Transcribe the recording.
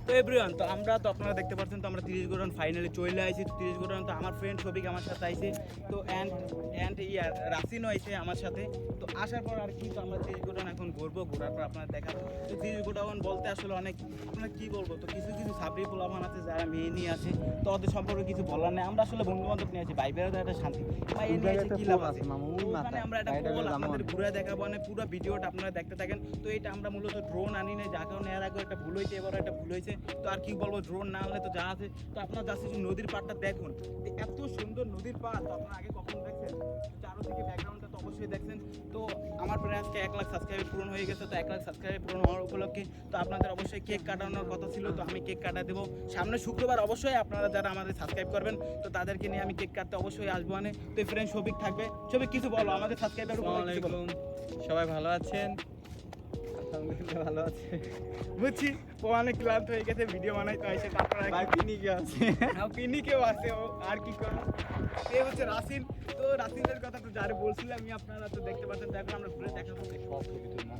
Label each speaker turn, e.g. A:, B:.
A: তো এভরিওয়ান, তো আমরা তো আপনারা দেখতে পাচ্ছেন, তো আমরা 30 গোডাউন ফাইনালি চলে আইছি। 30 গোডাউন তো আমার ফ্রেন্ড সবিক আমার সাথে আইছে, তো অ্যান্ড রাসিনও আইছে আমার সাথে। তো আসার পর আর কি, তো আমরা 30 গোডাউন এখন ঘুরবো, ঘোরার পর আপনারা দেখাবো। তো 30 গোডাউন বলতে আসলে অনেক, আপনারা কি বলবো, তো কিছু কিছু সাবরি পোলাপান আছে যারা মেয়ে নিয়ে আসে, তো ওদের সম্পর্কে কিছু বলার নেই। আমরা আসলে বন্ধু বান্ধব নিয়ে আসি, ভাই বেরোতে একটা শান্তি, ভাই এ নিয়ে এসে কি লাভ আছে। মানে আমরা একটা পোল আপনাদের ঘুরে দেখাবো, মানে পুরো ভিডিওটা আপনারা দেখতে থাকেন। তো এটা আমরা মূলত ড্রোন আনি নাই, যার কারণে এর আগে একটা ভুল হয়েছে, এবার একটা ভুল হয়েছে। তো আর কি বলবো, ড্রোন না আনলে তো যা আছে। তো আপনারা যাচ্ছে নদীর পাড়টা দেখুন, এত সুন্দর নদীর পাড়, তো আপনারা আগে কখন দেখছেন? চারোদিকে ব্যাকগ্রাউন্ডটা তো অবশ্যই দেখছেন। তো আমার প্রায় আজকে 1 লাখ সাবস্ক্রাইব পূরণ হয়ে গেছে। তো 1 লাখ সাবস্ক্রাইব পূরণ হওয়ার উপলক্ষে তো আপনাদের অবশ্যই কেক কাটানোর কথা ছিল, তো আমি কেক কাটা দেবো সামনে শুক্রবার। অবশ্যই আপনারা যারা আমাদের সাবস্ক্রাইব করবেন, তো তাদেরকে নিয়ে আমি কেক কাটতে অবশ্যই আসবো। আনে তো ফ্রেন্ড সবিক থাকবে। সবিক কিছু বলো আমাদের সাবস্ক্রাইবার উপলক্ষে কিছু বলো।
B: সবাই ভালো আছেন? আলহামদুলিল্লাহ ভালো আছে।
A: বুঝছি ও অনেক ক্লান্ত হয়ে গেছে, ভিডিও বানাইতে হয়েছে।
B: ভাই পিনিকে আছে।
A: পিনিকেও আছে, ও আর কি করবো। এ হচ্ছে রাসিন। তো রাসিনের কথা তো যারা বলছিলাম আমি, আপনারা তো দেখতে পাচ্ছেন। দেখো আমরা ঘুরে দেখাবো সব ছবি তুলবো।